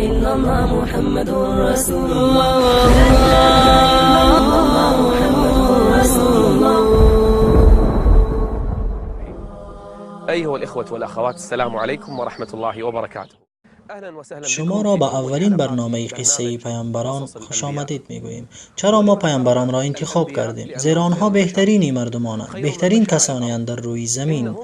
إلا الله محمد رسول الله لا إله إلا الله محمد رسول الله. أيها الإخوة والأخوات، السلام عليكم ورحمة الله وبركاته. شما را به اولین برنامه قصه پیامبران خوش آمدید میگوییم. چرا ما پیامبران را انتخاب کردیم؟ زیرا آنها بهترین مردمانند، بهترین کسانی اند در روی زمین.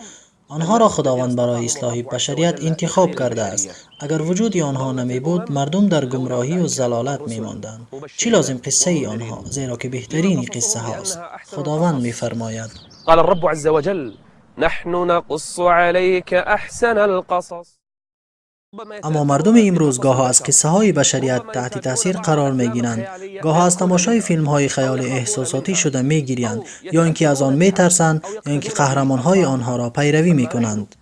آنها را خداوند برای اصلاح بشریت انتخاب کرده است. اگر وجود آنها نمی بود، مردم در گمراهی و ضلالت می ماندند. چی لازم قصه آنها؟ زیرا که بهترین قصه هاست. خداوند می فرماید: قال الرب عز وجل: نحن نقص عليك احسن القصص. اما مردم امروز گاه از قصه های بشریت تحت تاثیر قرار می گیرند، گاه از تماشای فیلم های خیال احساساتی شده می گیرند، یا اینکه از آن می ترسند، یا اینکه قهرمان های آنها را پیروی می کنند.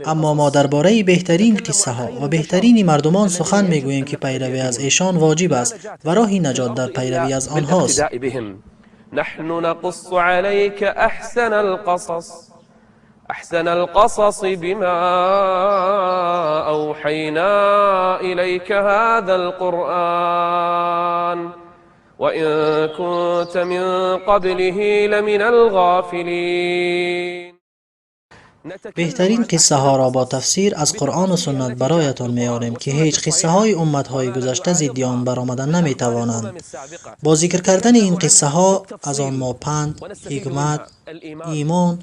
اما ما درباره بهترین قصه ها و بهترین مردمان سخن می گوییم که پیروی از ایشان واجب است و راهی نجات در پیروی از آنهاست. نحن نقص عليك احسن القصص بما أوحينا إليك هذا القرآن وإن كنت من قبله لمن الغافلين. بهترین قصه ها را با تفسیر از قرآن و سنت برایتان میاریم که هیچ قصه های امت های گذشته ضد آن برآمدن نمی توانند. با ذکر کردن این قصه ها از آن ما پند، حکمت، ایمان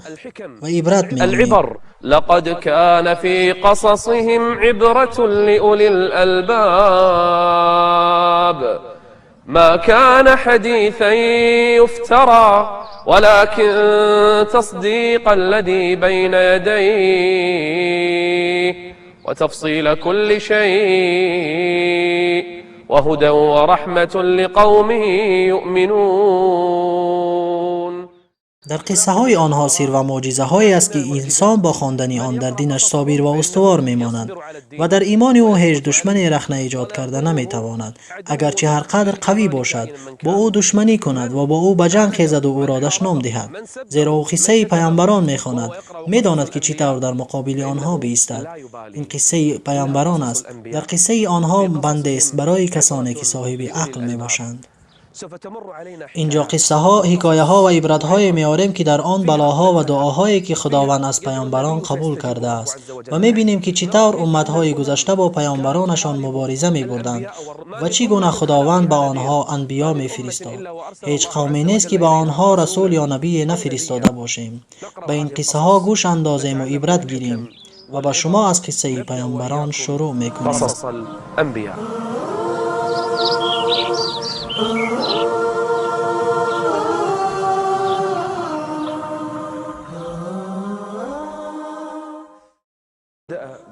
و عبرت می‌گیریم. لقد كان في قصصهم عبرة لأولي الألباب ما كان حديثا يفترى ولكن تصديق الذي بين يديه وتفصيل كل شيء وهدى ورحمة لقوم يؤمنون. در قصه های آنها سیر و معجزه هایی است که انسان با خواندن آن در دینش صابر و استوار میماند و در ایمان او هیچ دشمنی رخنه ایجاد کرده نمیتواند. اگرچه هر قدر قوی باشد، با او دشمنی کند و با او به جنگ خیزد و او را دشنام دهد، زیرا او قصه پیامبران میخواند، میداند که چطور در مقابل آنها بایستد. این قصه پیامبران است. در قصه آنها بنده است برای کسانی که صاحب عقل میباشند. اینجا قصه ها، حکایه ها و عبرت های میاریم که در آن بلاها و دعاهایی که خداوند از پیامبران قبول کرده است و میبینیم که چطور امت های گذشته با پیامبرانشان مبارزه میبردند و چگونه خداوند به آنها انبیا میفرستاد. هیچ قومی نیست که به آنها رسول یا نبی نفرستاده باشیم. به این قصه ها گوش اندازیم و عبرت گیریم و با شما از قصه پیامبران شروع میکنیم. قصص الانبیاء.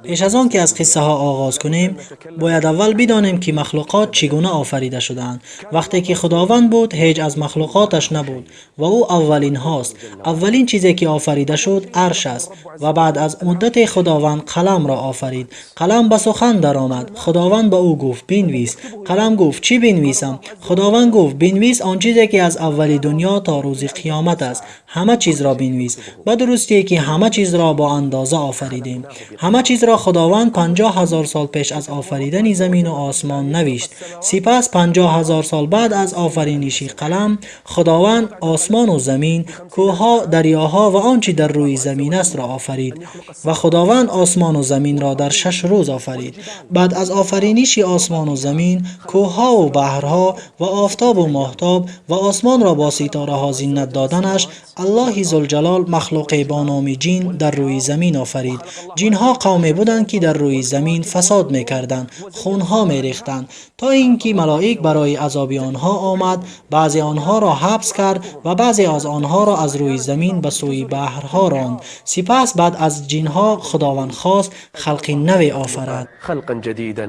پیش از آن که از قصه ها آغاز کنیم، باید اول بدانیم که مخلوقات چگونه آفریده شدند. وقتی که خداوند بود، هیچ از مخلوقاتش نبود و او اولین هاست. اولین چیزی که آفریده شد عرش است و بعد از مدت خداوند قلم را آفرید. قلم به سخن درآمد. خداوند به او گفت بنویس. قلم گفت چی بنویسم؟ خداوند گفت بنویس آن چیزی که از اول دنیا تا روز قیامت است. همه چیز را بنویس. به درستی که همه چیز را با اندازه آفریدیم. همه چیز را خداوند 50,000 سال پیش از آفریدن زمین و آسمان نوشت. سپس 50,000 سال بعد از آفرینش قلم، خداوند آسمان و زمین، کوهها، دریاها و آنچه در روی زمین است را آفرید. و خداوند آسمان و زمین را در 6 روز آفرید. بعد از آفرینش آسمان و زمین، کوهها و بحرها و آفتاب و ماهتاب و آسمان را با ستاره ها زینت دادنش، الله ذوالجلال مخلوق با نام جن در روی زمین آفرید. جنها قومی بودند که در روی زمین فساد میکردند، خونها میریختند، تا اینکه ملائک برای عذاب آنها آمد، بعضی آنها را حبس کرد و بعضی از آنها را از روی زمین به سوی بحرها راند. سپس بعد از جنها خداوند خواست خلق نو آفرد. خلقا جديدا.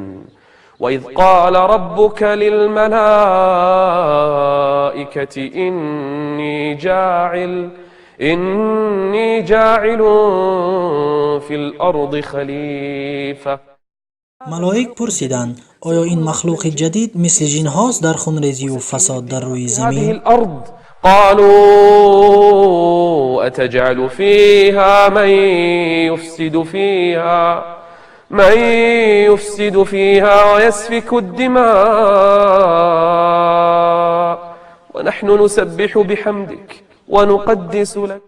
وإذ قال ربك للملائكة إني جاعل في الأرض خلیفه. ملائک پرسیدند آیا این مخلوق جدید مثل جن هاست در خونریزی و فساد در روی زمین؟ قالوا أتجعل فيها من يفسد فيها من يفسد فيها ويسفك الدماء ونحن نسبح بحمدك ونقدس لك.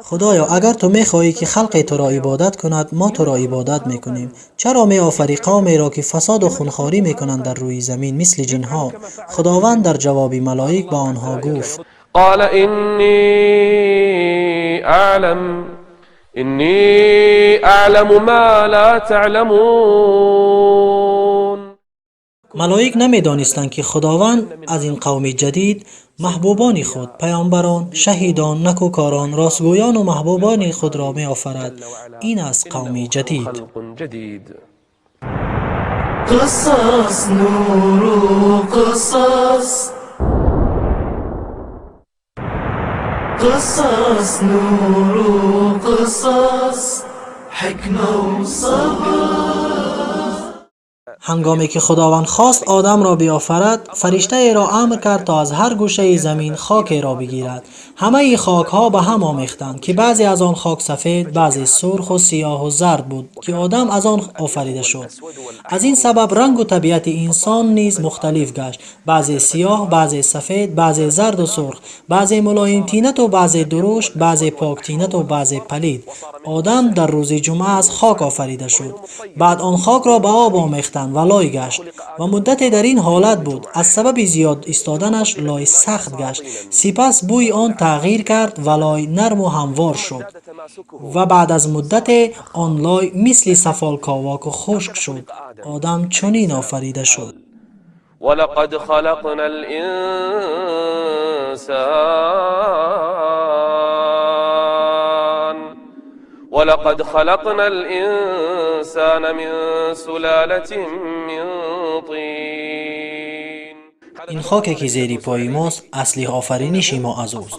خدایا اگر تو میخواهی که خلق تو را عبادت کند، ما تو را عبادت میکنیم. چرا میآفری قومی را که فساد و خونخواری میکنند در روی زمین مثل جنها؟ خداوند در جواب ملائک با آنها گفت: قال إني أعلم ما لا تعلمون. ملائک نمیدانستند که خداوند از این قوم جدید محبوبان خود، پیامبران، شهیدان، نکوکاران، راستگویان و محبوبان خود را می آفرد. این است قوم جدید. قصص نور قصص قصص نور قصص حكمة وصبر. هنگامی که خداوند خواست آدم را بیافرد، فرشته ای را امر کرد تا از هر گوشه زمین خاکی را بگیرد. همه خاک ها به هم آمیختند که بعضی از آن خاک سفید، بعضی سرخ و سیاه و زرد بود که آدم از آن آفریده شد. از این سبب رنگ و طبیعت انسان نیز مختلف گشت، بعضی سیاه، بعضی سفید، بعضی زرد و سرخ، بعضی ملایم طینت و بعضی درشت، بعضی پاک طینت و بعضی پلید. آدم در روز جمعه از خاک آفریده شد. بعد آن خاک را به آب آمیختند و لای گشت و مدتی در این حالت بود. از سبب زیاد ایستادنش لای سخت گشت. سپس بوی آن تغییر کرد و لای نرم و هموار شد و بعد از مدت آن لای مثل سفال کاواک و خشک شد. آدم چنین آفریده شد. ولقد خلقنا الإنسان من سلالة من طين. این خاکی که زیر پای ماست اصلی آفرینش ما از اوست.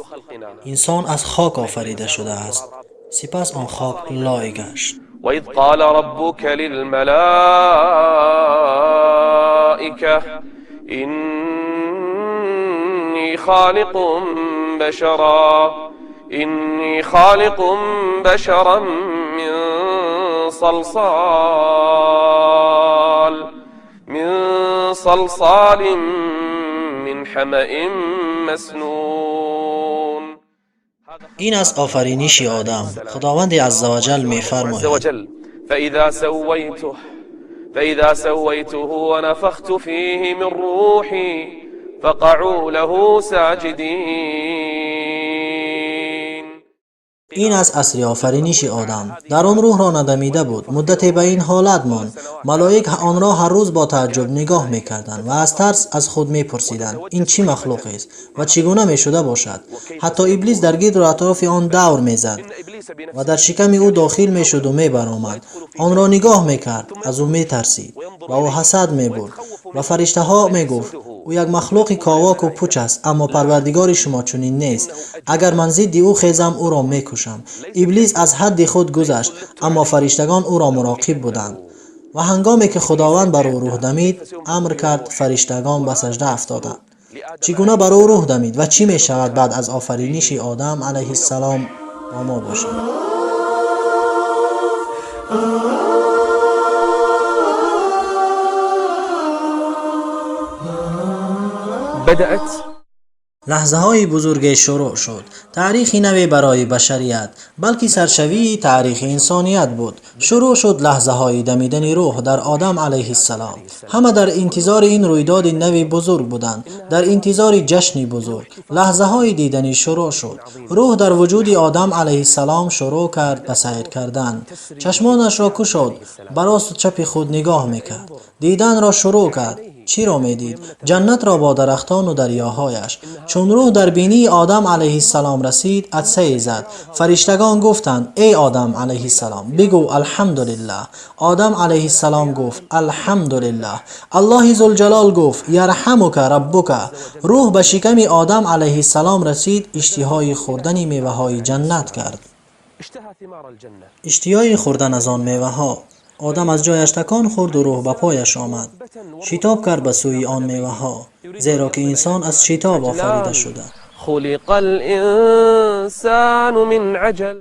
انسان از خاک آفریده شده است، سپس آن خاک لای گشت. وإذ قال ربك للملائكة إني خالق بشرا من صلصال من حمأ مسنون. این است آفرینش آدم. خداوند عزوجل می‌فرماید: فإذا سويته ونفخت فيه من روحي فقعوا له ساجدين. این از اصلی آفرینش آدم. در آن روح را ندمیده بود. مدتی به این حالت ماند. ملائک آن را هر روز با تعجب نگاه می‌کردند و از ترس از خود می‌پرسیدند این چه مخلوقی است و چگونه می‌شده باشد. حتی ابلیس در گرد و اطراف آن دور می‌زد و در شکم او داخل می‌شد و می‌برآمد. آن را نگاه می‌کرد، از او می‌ترسید و او حسد می‌برد و فرشته‌ها می‌گفت او یک مخلوق کاواک و پوچ است، اما پروردگار شما چنین نیست. اگر من ضد او خیزم او را میکشم. ابلیس از حد خود گذشت، اما فرشتگان او را مراقب بودند. و هنگامی که خداوند بر او روح دمید، امر کرد فرشتگان به سجده افتادند. چگونه بر او روح دمید و چی می شود بعد از آفرینش آدم علیه السلام؟ با ما باشید. بدأت لحظه های بزرگی شروع شد. تاریخی نوی برای بشریت، بلکه سرشوی تاریخ انسانیت بود. شروع شد لحظه های دمیدن روح در آدم علیه السلام. همه در انتظار این رویداد نوی بزرگ بودند، در انتظار جشنی بزرگ. لحظه های دیدنی شروع شد. روح در وجود آدم علیه السلام شروع کرد به سیر کردن. چشمانش را گشود، به راست و چپ خود نگاه میکرد. دیدن را شروع کرد. چی را میدید؟ جنت را با درختان و دریاهایش. چون روح در بینی آدم علیه السلام رسید، عطسه زد. فرشتگان گفتند ای آدم علیه السلام بگو الحمدلله. آدم علیه السلام گفت الحمدلله. الله ذوالجلال گفت یرحمک ربک. روح به شکم آدم علیه السلام رسید، اشتهای خوردن میوه های جنت کرد. اشتهای خوردن از آن میوه ها. آدم از جایش تکان خورد و روح به پایش آمد. شتاب کرد به سوی آن میوه ها، زیرا که انسان از شتاب آفریده شده. خلق الإنسان من عجل.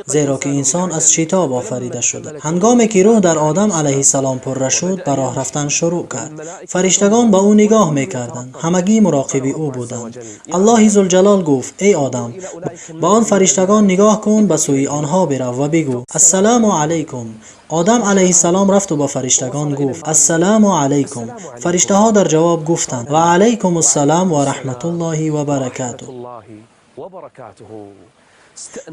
زیرا که انسان از شتاب آفریده شده. هنگامی که روح در آدم علیه السلام پره شد، به راه رفتن شروع کرد. فرشتگان به او نگاه میکردند، همگی مراقب او بودند. الله ذوالجلال گفت: ای آدم، به آن فرشتگان نگاه کن، به سوی آنها برو و بگو: السلام علیکم. آدم علیه السلام رفت و به فرشتگان گفت: السلام علیکم. فرشته ها در جواب گفتند: و علیکم السلام و رحمت الله و برکاته.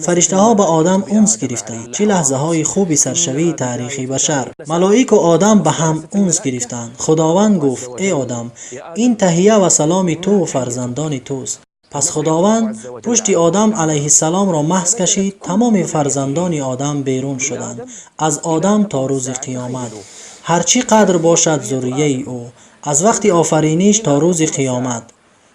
فرشته ها به آدم انس گرفتند. چه لحظه های خوبی سرشوی تاریخی بشر. ملائک و آدم به هم انس گرفتند. خداوند گفت: ای آدم، این تحیه و سلام تو و فرزندان توست. پس خداوند پشت آدم علیه السلام را محض کشید. تمام فرزندان آدم بیرون شدند، از آدم تا روز قیامت. هرچی قدر باشد ذریه او، از وقت آفرینش تا روز قیامت.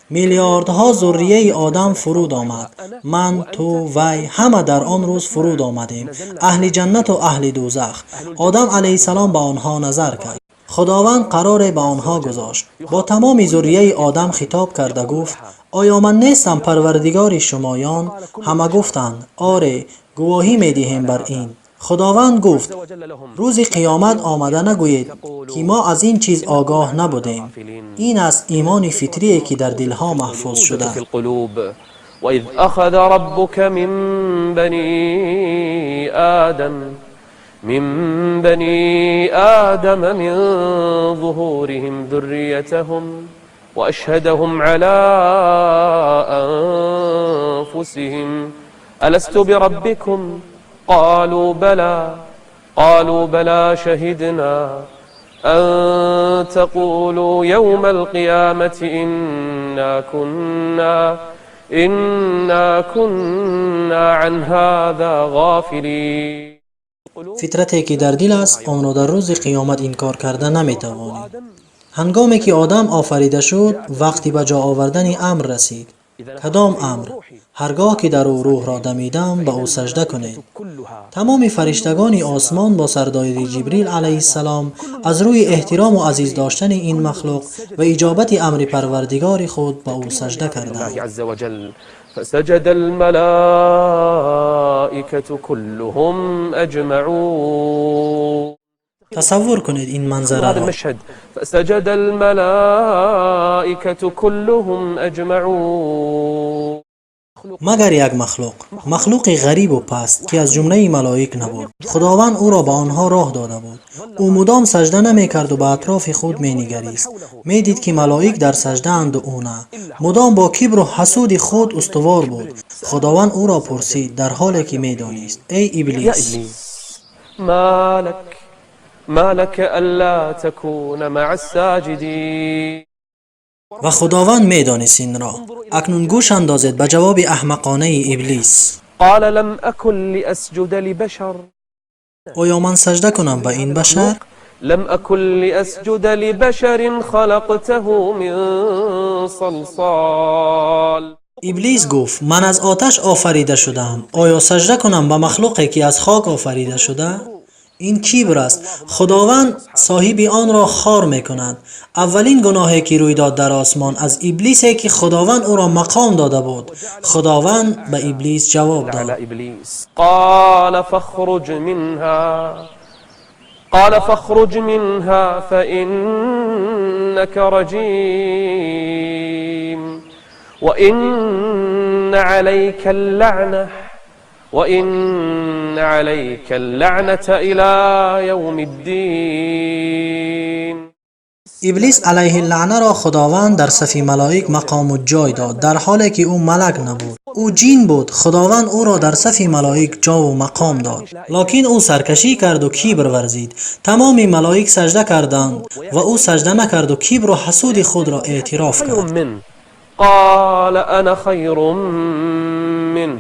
میلیاردها ذریه آدم فرود آمد. من، تو، وی همه در آن روز فرود آمدیم، اهل جنت و اهل دوزخ. آدم علیه السلام به آنها نظر کرد. خداوند قرار به آنها گذاشت. با تمام ذریه آدم خطاب کرده گفت: آیا من نیستم پروردگار شمایان؟ همه گفتند: آره، گواهی می‌دهیم بر این. خداوند گفت: روز قیامت آمده نگویید که ما از این چیز آگاه نبودیم. این است ایمان فطری که در دلها محفوظ شده. وإذ أخذ ربك من بني آدم من ظهورهم ذريتهم وأشهدهم على أنفسهم ألست بربكم قالوا بلى شهدنا أن تقولوا يوم القيامة إنا كنا عن هذا غافلين. فطرتی که در دل است، آن را در روز قیامت انکار کرده نمیتوانید. هنگامی که آدم آفریده شد، وقتی به جا آوردن امر رسید. کدام امر؟ هرگاه که در او روح را دمیدم، به او سجده کنید. تمام فرشتگان آسمان با سرداری جبریل علیه السلام از روی احترام و عزیز داشتن این مخلوق و اجابت امر پروردگار خود به او سجده کردند. فسجد الملائكة كلهم أجمعون. تصور کنید این منظره را. فسجد الملائكة كلهم أجمعون. مگر یک مخلوق غریب و پست که از جمله ملائک نبود. خداوند او را به آنها راه داده بود. او مدام سجده نمی کرد و به اطراف خود می نگریست. می دید که ملائک در سجده اند و او نه. مدام با کبر و حسود خود استوار بود. خداوند او را پرسید در حالی که می دانست: ای ابلیس، ما لك الا تكون مع الساجدين. و خداوند می دانست این را. اکنون گوش اندازید به جواب احمقانه ابلیس. قال لم اكن لاسجد لبشر. آیا من سجده کنم به این بشر؟ لم اكن لاسجد لبشر خلقته من صلصال. ابلیس گفت: من از آتش آفریده شدم. آیا سجده کنم به مخلوقی که از خاک آفریده شده؟ این کبر است. خداوند صاحب آن را خار می کند. اولین گناهی که روی داد در آسمان از ابلیسی که خداوند او را مقام داده بود. خداوند به ابلیس جواب داد: قال فاخرج منها فإنك رجيم وإن عليك اللعنة إلى يوم الدين. ابلیس علیه اللعنه را خداوند در صف ملائک مقام و جای داد، در حالی که او ملک نبود. او جین بود. خداوند او را در صف ملائک جا و مقام داد، لکن او سرکشی کرد و کبر ورزید. تمام ملائک سجده کردند و او سجده نکرد و کبر و حسود خود را اعتراف کرد. قال انا خیر منه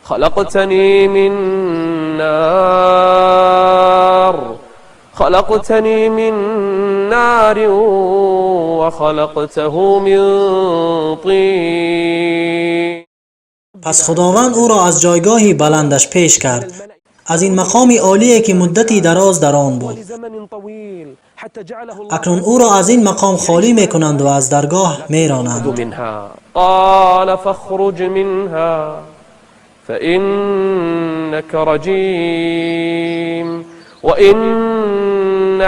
خلقتني من نار وخلقته من طين. پس خداوند او را از جایگاهی بلندش پیش کرد، از این مقامی عالی که مدتی دراز در آن بود. اکنون او را از این مقام خالی میکنند و از درگاه میرانند. قال فاخرج منها فإنك رجيم وإن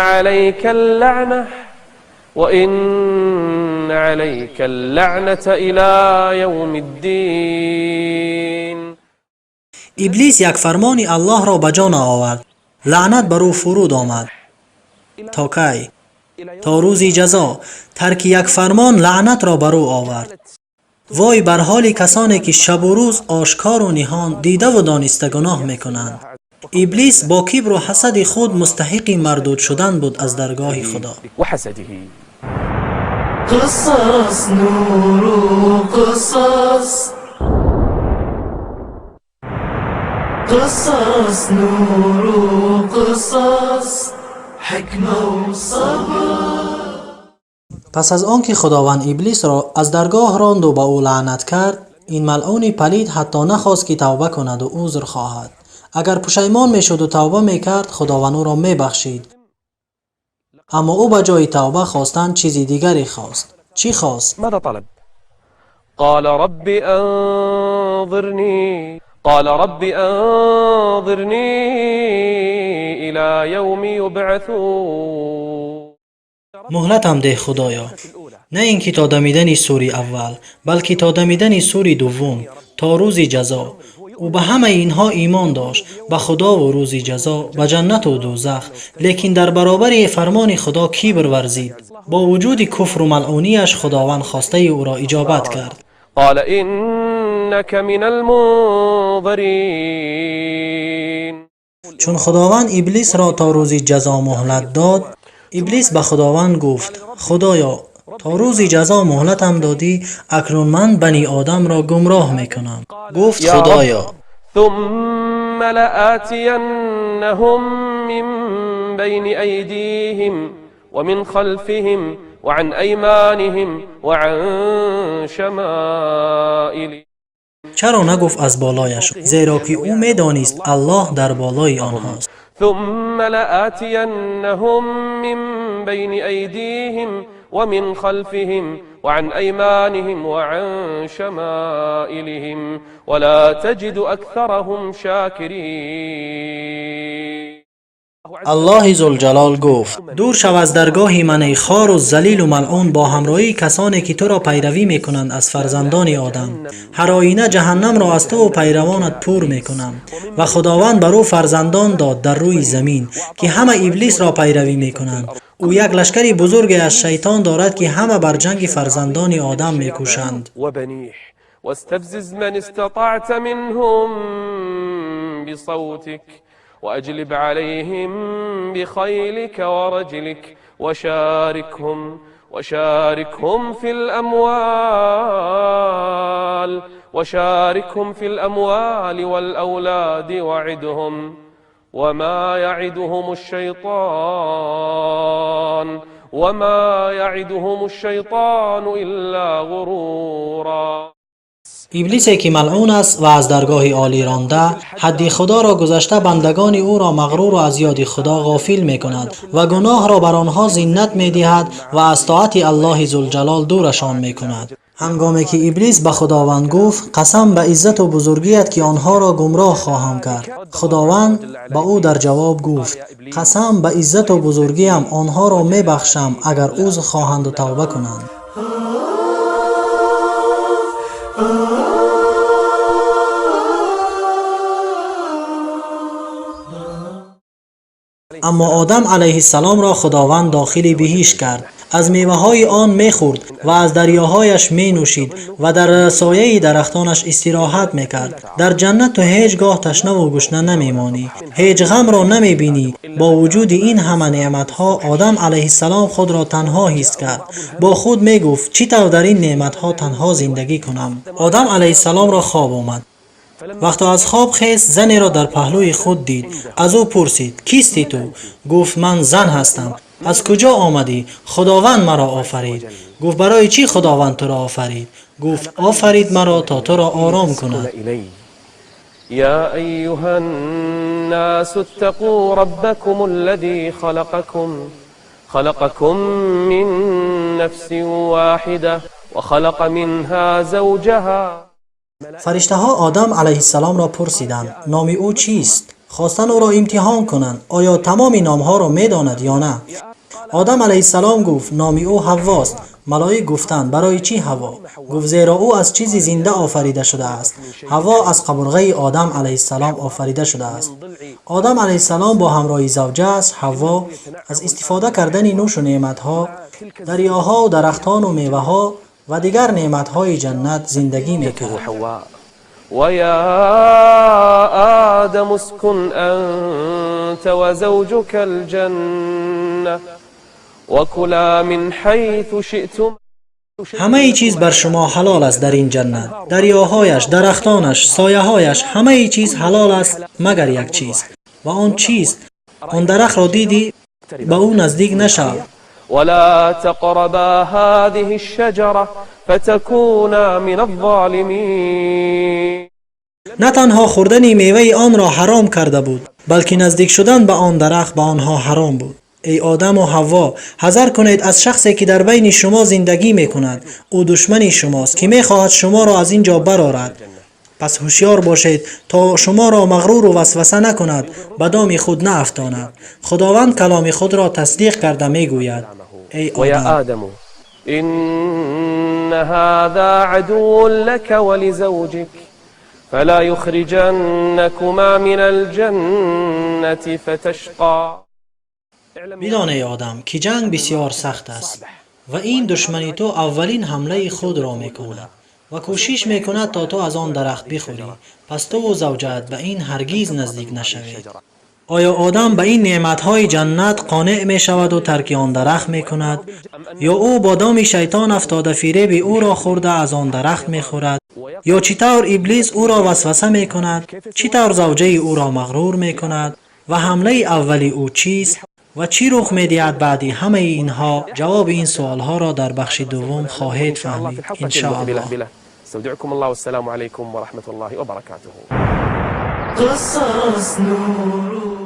عليك اللعنة إلى يوم الدين. ابلیس یک فرمان الله را به جا آورد. لعنت بر او فرود آمد. تا کی؟ تا روز جزا. ترک یک فرمان لعنت را بر او آورد. وای بر حال کسانی که شب و روز آشکار و نهان دیده و دانسته گناه میکنند. ابلیس با کبر و حسد خود مستحق مردود شدن بود از درگاه خدا. وحسده. قصص نور قصص قصص نور قصص حکمه و صبر. پس از آنکه خداوند ابلیس را از درگاه راند و به او لعنت کرد، این ملعون پلید حتی نخواست که توبه کند و عذر خواهد. اگر پشیمان میشد و توبه میکرد، خداوند او را میبخشید. اما او به جای توبه خواستن چیزی دیگری خواست. چی خواست؟ ماذا طلب؟ قال رب انظرني إلى يوم يبعثون. مهلتم ده خدایا، نه اینکه تا دمیدن سوری اول، بلکه تا دمیدن سوری دوم، تا روز جزا. او به همه اینها ایمان داشت، به خدا و روز جزا، به جنت و دوزخ، لیکن در برابر فرمان خدا کبر ورزید. با وجود کفر و ملعونیش خداوند خواسته او را اجابت کرد. قال إنك من المنظرين. چون خداوند ابلیس را تا روز جزا مهلت داد، ابلیس به خداوند گفت: خدایا، تا روز جزا مهلتم دادی، اکنون من بنی آدم را گمراه میکنم. گفت: خدایا، ثم لآتینهم من بین ایدیهم ومن خلفهم وعن ایمانهم وعن شمائلهم. چرا نگفت از بالایش؟ زیرا که او میدانست الله در بالای آنهاست. ثم لآتینهم من بین ایدیهم ومن خلفهم وعن أيمانهم وعن شمائلهم ولا تجد أكثرهم شاكرين. الله ذوالجلال گفت: دور شو از درگاه من ای خوار و ذلیل و ملعون، با همراهی کسانی که تو را پیروی میکنند از فرزندان آدم. هر آینه جهنم را از تو و پیروانت پر میکنم. و خداوند بر او فرزندان داد در روی زمین که همه ابلیس را پیروی میکنند. او یک لشکری بزرگی از شیطان دارد که همه بر جنگ فرزندان آدم میکوشند. واستفزز من استطعت منهم بصوتك وأجلب عليهم بخيلك ورجلك وشاركهم في الأموال والأولاد وعدهم وما يعدهم الشيطان إلا غرورا. ابلیسی که ملعون است و از درگاه عالی رانده، حد خدا را گذشته، بندگان او را مغرور و از یاد خدا غافل می کند و گناه را بر آنها زینت می دهد و از طاعت الله ذوالجلال دورشان می کند. هنگامی که ابلیس به خداوند گفت: قسم به عزت و بزرگیت که آنها را گمراه خواهم کرد، خداوند به او در جواب گفت: قسم به عزت و بزرگیم آنها را می بخشم اگر عذر خواهند و توبه کنند. اما آدم علیه السلام را خداوند داخل بهشت کرد. از میوه های آن می خورد و از دریاهایش می نوشید و در سایه درختانش استراحت می کرد. در جنت تو هیچگاه تشنه و گشنه نمی مانی، هیچ غم را نمی بینی. با وجود این همه نعمت ها، آدم علیه السلام خود را تنها حس کرد. با خود می گفت: چطور در این نعمت ها تنها زندگی کنم؟ آدم علیه السلام را خواب آمد. وقتی از خواب خیست، زنی را در پهلوی خود دید. از او پرسید: کیستی تو؟ گفت: من زن هستم. از کجا آمدی؟ خداوند مرا آفرید. گفت: برای چی خداوند تو را آفرید؟ گفت: آفرید مرا تا تو را آرام کند. یا ایها الناس اتقوا ربکم الذی خلقكم من نفس واحده وخلق منها زوجها فرشته ها آدم علیه السلام را پرسیدند نام او چیست؟ خواستند او را امتحان کنند آیا تمام نام ها را می داند یا نه؟ آدم علیه السلام گفت نام او حواست. ملائک گفتند برای چی حوا؟ گفت زیرا او از چیزی زنده آفریده شده است. حوا از قبرغه آدم علیه السلام آفریده شده است. آدم علیه السلام با همراه زوجه‌اش حوا از استفاده کردن نوش و نعمتها، دریاها و درختان و میوه‌ها و دیگر نعمتهای جنت زندگی می‌کرد. ويا آدم اسكن أنت وزوجك الجنة وكلا من حيث شئتم. همه چیز بر شما حلال است در این جنت. دریاهایش، درختانش، سایه‌هایش، همه چیز حلال است مگر یک چیز. و آن چیز، آن درخت را دیدی به او نزدیک نشو. ولا تقربا هذه الشجرة فتكونا من الظالمين. نه تنها خوردن میوه آن را حرام کرده بود بلکه نزدیک شدن به آن درخت به آنها حرام بود. ای آدم و حوا، حذر کنید از شخصی که در بین شما زندگی میکند. او دشمن شماست که میخواهد شما را از اینجا برآورد. پس هوشیار باشید تا شما را مغرور و وسوسه نکند، به دام خود نافتاند. خداوند کلام خود را تصدیق کرده میگوید ای آدم، إن هذا عدو لك ولزوجك فلا يخرجنكما من الجنة فتشقى. بدان ای آدم که جنگ بسیار سخت است و این دشمنی تو اولین حمله خود را میکند و کوشش میکند تا تو از آن درخت بخوری. پس تو و زوجت به این هرگیز نزدیک نشوید. آیا آدم به این نعمتهای جنت قانع می شود و ترک آن درخت می کند؟ یا او با دام شیطان افتاده فریب او را خورده از آن درخت می خورد؟ یا چطور ابلیس او را وسوسه می کند؟ چطور زوجه او را مغرور می کند؟ و حمله اولی او چیست؟ و چی رخ می دهد بعدی همه اینها؟ جواب این سوالها را در بخش دوم خواهید فهمید ان شاء الله. استودعكم الله والسلام عليكم ورحمة الله وبركاته. قصص نور